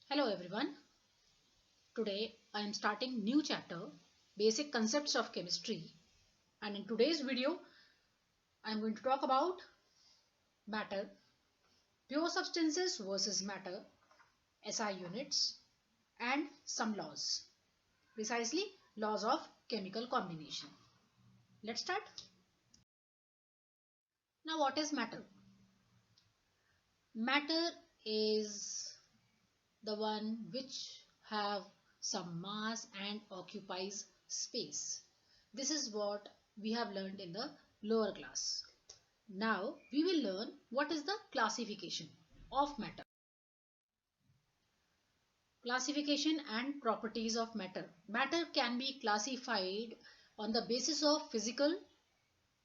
Hello everyone. Today I am starting new chapter, Basic Concepts of Chemistry, and in today's video I am going to talk about matter, pure substances versus matter, SI units, and some laws. Precisely laws of chemical combination. Let's start. Now what is matter? Matter is the one which have some mass and occupies space. This is what we have learned in the lower class. Now we will learn what is the classification of matter. Classification and properties of matter. Matter can be classified on the basis of physical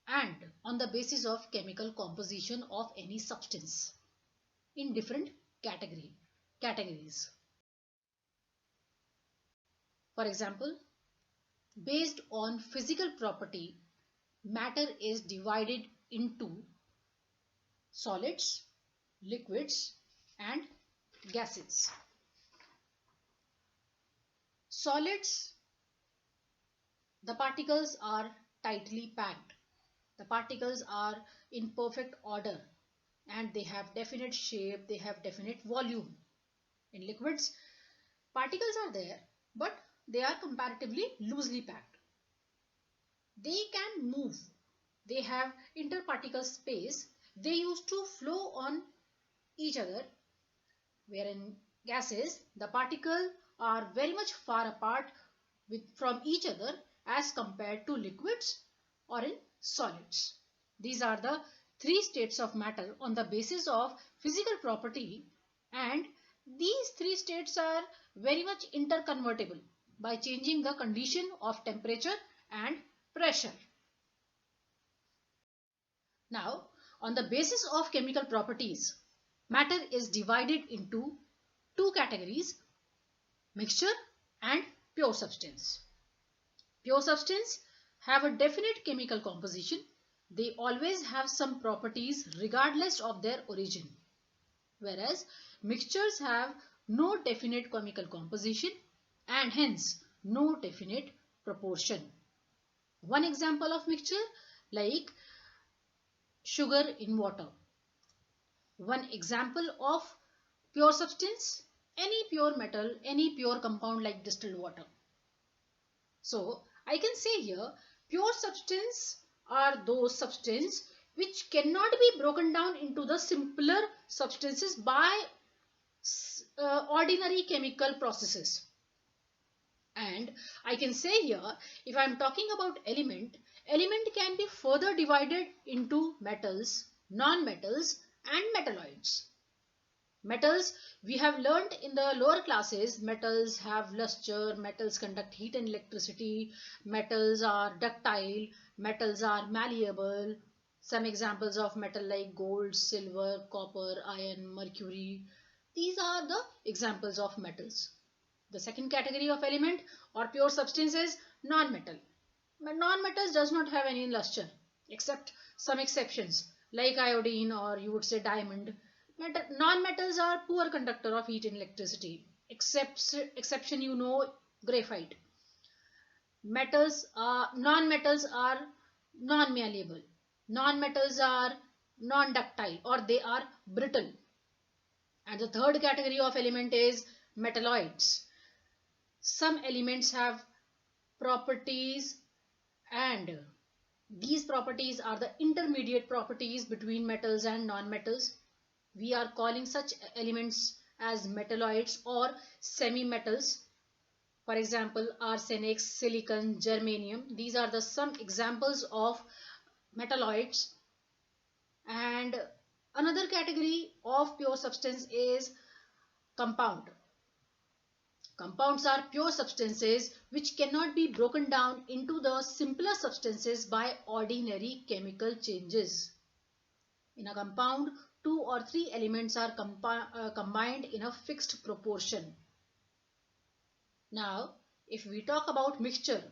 and on the basis of chemical composition of any substance in different categories. For example, based on physical property, matter is divided into solids, liquids, and gases. Solids, the particles are tightly packed. The particles are in perfect order and they have definite shape, they have definite volume. In liquids, particles are there, but they are comparatively loosely packed. They can move. They have interparticle space. They used to flow on each other, wherein gases, the particles are very much far apart from each other as compared to liquids or in solids. These are the three states of matter on the basis of physical property, and these three states are very much interconvertible by changing the condition of temperature and pressure. Now, on the basis of chemical properties, matter is divided into two categories: mixture and pure substance. Pure substance have a definite chemical composition. They always have some properties regardless of their origin. Whereas mixtures have no definite chemical composition and hence no definite proportion. One example of mixture like sugar in water. One example of pure substance, any pure metal, any pure compound like distilled water. So I can say here pure substance are those substances which cannot be broken down into the simpler substances by ordinary chemical processes. And I can say here, if I am talking about element can be further divided into metals, non-metals and metalloids. Metals, we have learnt in the lower classes, metals have luster, metals conduct heat and electricity, metals are ductile, metals are malleable. Some examples of metal like gold, silver, copper, iron, mercury. These are the examples of metals. The second category of element or pure substance is non-metal. Non-metals does not have any luster except some exceptions like iodine or you would say diamond. Non-metals are poor conductor of heat and electricity. Exception you know, graphite. Non-metals are non-malleable. Non-metals are non-ductile or they are brittle. And the third category of element is metalloids. Some elements have properties and these properties are the intermediate properties between metals and non-metals. We are calling such elements as metalloids or semi-metals. For example, arsenic, silicon, germanium. These are the some examples of metalloids. And another category of pure substance is compound. Compounds are pure substances which cannot be broken down into the simpler substances by ordinary chemical changes. In a compound, 2 or 3 elements are combined in a fixed proportion. Now, if we talk about mixture,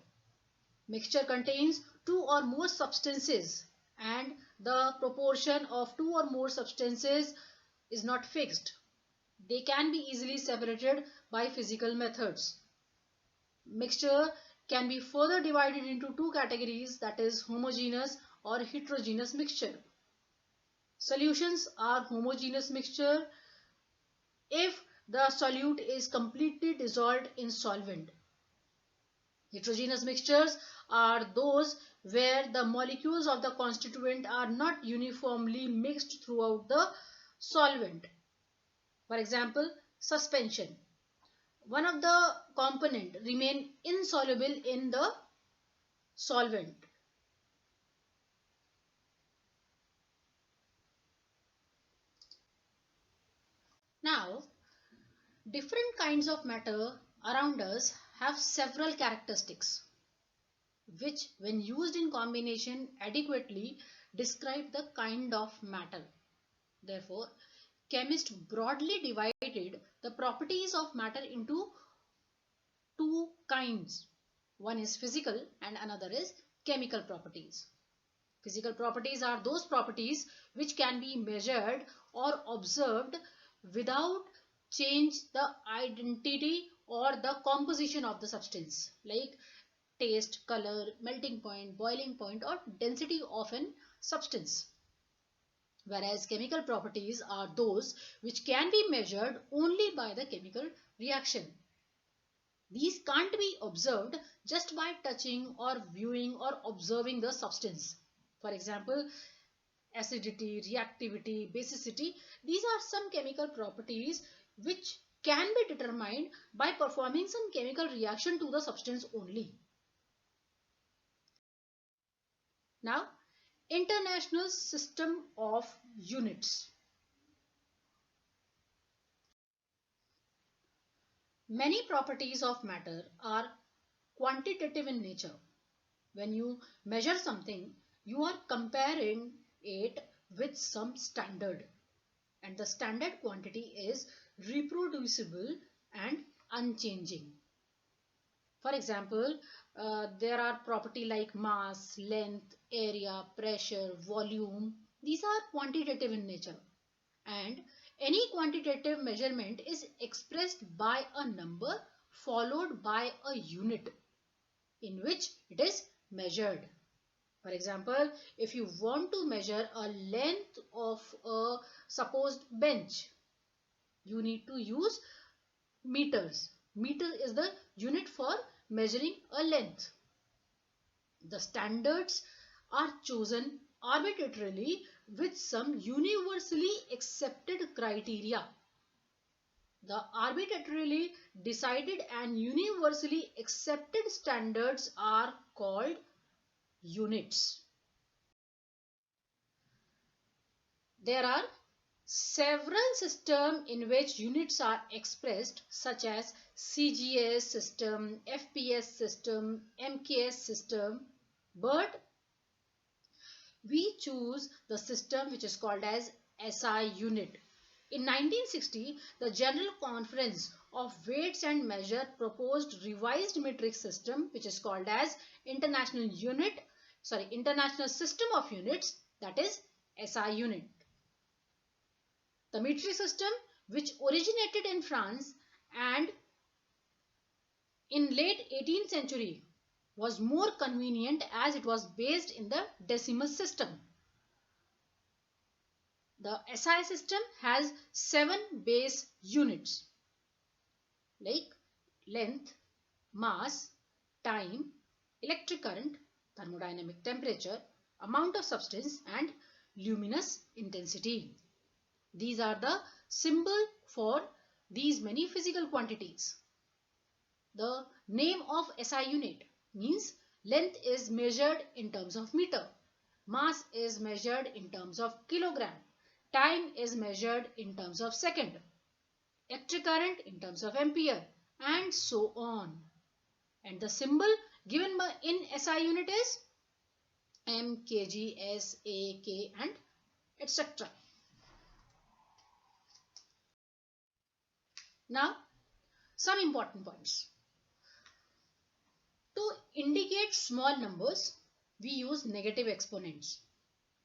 mixture contains 2 or more substances and the proportion of 2 or more substances is not fixed. They can be easily separated by physical methods. Mixture can be further divided into two categories, that is homogeneous or heterogeneous mixture. Solutions are homogeneous mixture if the solute is completely dissolved in solvent. Heterogeneous mixtures are those where the molecules of the constituent are not uniformly mixed throughout the solvent. For example, suspension. One of the component remain insoluble in the solvent. Now, different kinds of matter around us have several characteristics which, when used in combination, adequately describe the kind of matter. Therefore, chemists broadly divided the properties of matter into two kinds. One is physical and another is chemical properties. Physical properties are those properties which can be measured or observed without change the identity or the composition of the substance, like taste, color, melting point, boiling point, or density of an substance. Whereas chemical properties are those which can be measured only by the chemical reaction. These can't be observed just by touching or viewing or observing the substance. For example, acidity, reactivity, basicity, these are some chemical properties which can be determined by performing some chemical reaction to the substance only. Now, International System of Units. Many properties of matter are quantitative in nature. When you measure something, you are comparing it with some standard, and the standard quantity is reproducible and unchanging. For example, there are property like mass, length, area, pressure, volume. These are quantitative in nature, and any quantitative measurement is expressed by a number followed by a unit in which it is measured. For example, if you want to measure a length of a supposed bench, you need to use meters. Meter is the unit for measuring a length. The standards are chosen arbitrarily with some universally accepted criteria. The arbitrarily decided and universally accepted standards are called units. There are several systems in which units are expressed, such as CGS system, FPS system, MKS system, but we choose the system which is called as SI unit. In 1960, the General Conference of Weights and Measure proposed revised metric system which is called as International System of Units, that is SI unit. The metric system, which originated in France and in late 18th century, was more convenient as it was based in the decimal system. The SI system has 7 base units like length, mass, time, electric current, thermodynamic temperature, amount of substance, and luminous intensity. These are the symbol for these many physical quantities. The name of SI unit means length is measured in terms of meter, mass is measured in terms of kilogram, time is measured in terms of second, electric current in terms of ampere, and so on. And the symbol given in SI unit is M, kg, S, A, K, and etc. Now, some important points. To indicate small numbers, we use negative exponents.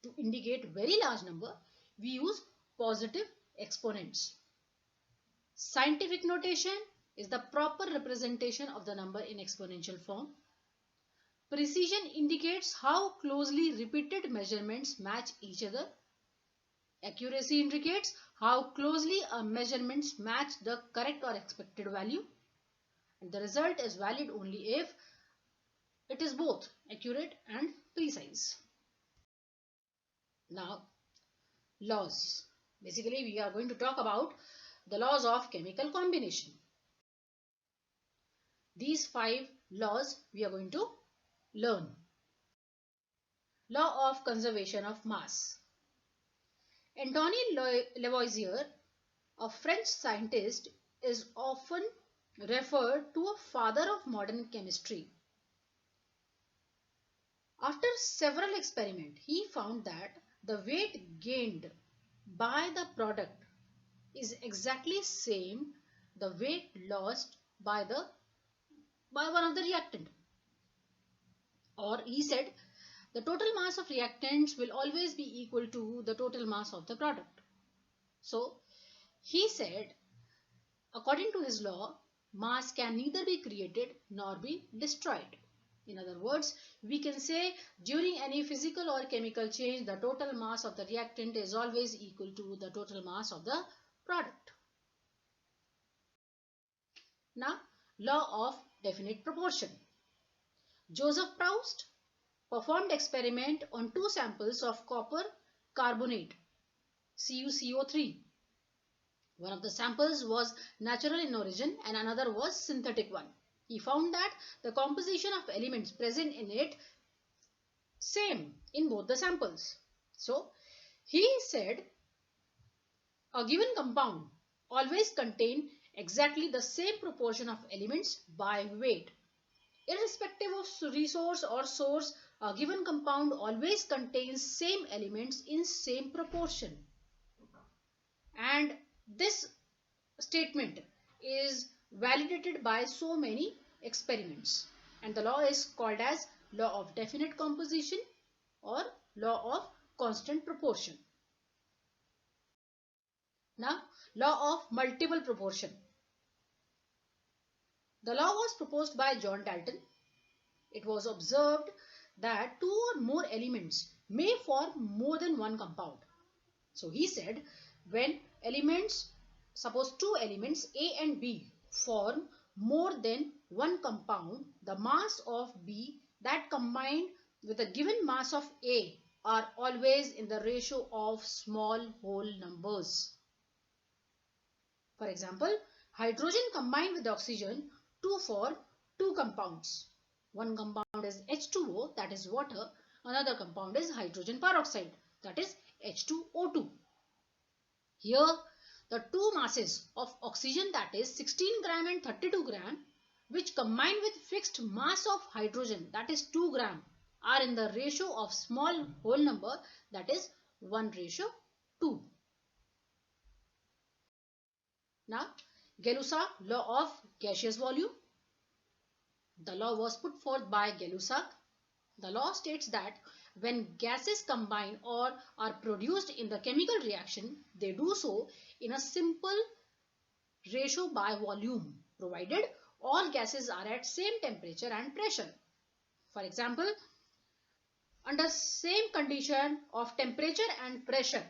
To indicate very large number, we use positive exponents. Scientific notation is the proper representation of the number in exponential form. Precision indicates how closely repeated measurements match each other. Accuracy indicates how closely a measurements match the correct or expected value. And the result is valid only if it is both accurate and precise. Now, laws. Basically, we are going to talk about the laws of chemical combination. These 5 laws we are going to learn. Law of conservation of mass. Antoine Lavoisier, a French scientist, is often referred to a father of modern chemistry. After several experiments, he found that the weight gained by the product is exactly same the weight lost by one of the reactant. Or he said the total mass of reactants will always be equal to the total mass of the product. So he said, according to his law, mass can neither be created nor be destroyed. In other words, we can say during any physical or chemical change, the total mass of the reactant is always equal to the total mass of the product. Now, law of definite proportion. Joseph Proust performed experiment on 2 samples of copper carbonate, CuCO3. One of the samples was natural in origin and another was synthetic one. He found that the composition of elements present in it same in both the samples. So, he said a given compound always contain exactly the same proportion of elements by weight. Irrespective of resource or source, a given compound always contains same elements in same proportion. And this statement is validated by so many experiments, and the law is called as law of definite composition or law of constant proportion. Now, law of multiple proportion. The law was proposed by John Dalton. It was observed that 2 or more elements may form more than one compound. So he said, when elements, suppose 2 elements A and B form more than one compound, the mass of B that combined with a given mass of A are always in the ratio of small whole numbers. For example, hydrogen combined with oxygen to form 2 compounds. One compound is H2O, that is water. Another compound is hydrogen peroxide, that is H2O2. Here, the 2 masses of oxygen, that is 16 gram and 32 gram, which combine with fixed mass of hydrogen, that is 2 gram, are in the ratio of small whole number, that is 1:2. Now, Gay-Lussac law of gaseous volume. The law was put forth by Gay-Lussac. The law states that when gases combine or are produced in the chemical reaction, they do so in a simple ratio by volume, provided all gases are at same temperature and pressure. For example, under same condition of temperature and pressure,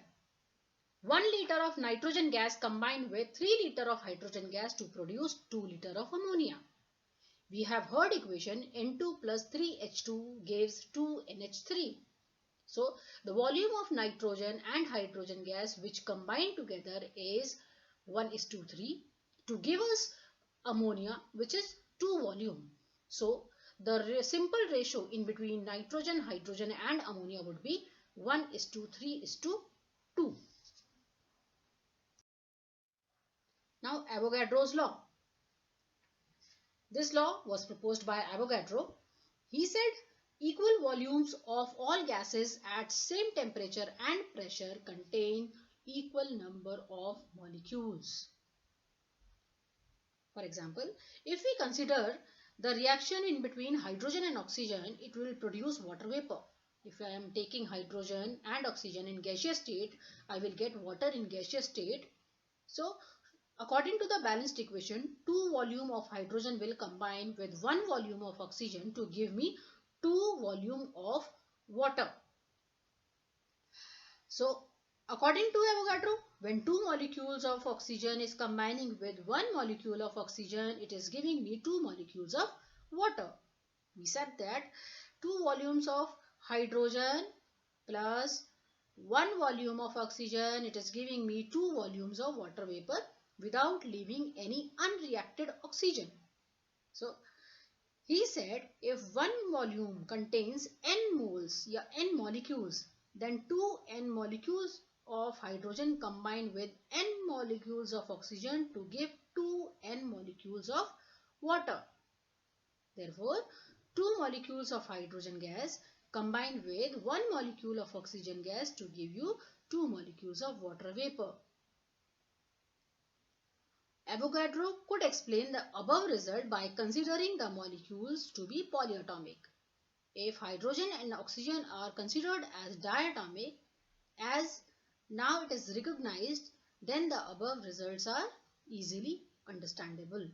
1 liter of nitrogen gas combined with 3 liter of hydrogen gas to produce 2 liter of ammonia. We have heard equation N2 plus 3H2 gives 2NH3. So, the volume of nitrogen and hydrogen gas which combine together is 1:3 to give us ammonia, which is 2 volume. So, the simple ratio in between nitrogen, hydrogen and ammonia would be 1:3:2. Now, Avogadro's law. This law was proposed by Avogadro. He said equal volumes of all gases at same temperature and pressure contain equal number of molecules. For example, if we consider the reaction in between hydrogen and oxygen, it will produce water vapor. If I am taking hydrogen and oxygen in gaseous state, I will get water in gaseous state. So, According to the balanced equation, 2 volume of hydrogen will combine with 1 volume of oxygen to give me 2 volume of water. So, according to Avogadro, when 2 molecules of oxygen is combining with 1 molecule of oxygen, it is giving me 2 molecules of water. We said that 2 volumes of hydrogen plus 1 volume of oxygen, it is giving me 2 volumes of water vapor without leaving any unreacted oxygen. So, he said if one volume contains n moles or n molecules, then 2n molecules of hydrogen combine with n molecules of oxygen to give 2n molecules of water. Therefore, 2 molecules of hydrogen gas combine with 1 molecule of oxygen gas to give you 2 molecules of water vapor. Avogadro could explain the above result by considering the molecules to be polyatomic. If hydrogen and oxygen are considered as diatomic, as now it is recognized, then the above results are easily understandable.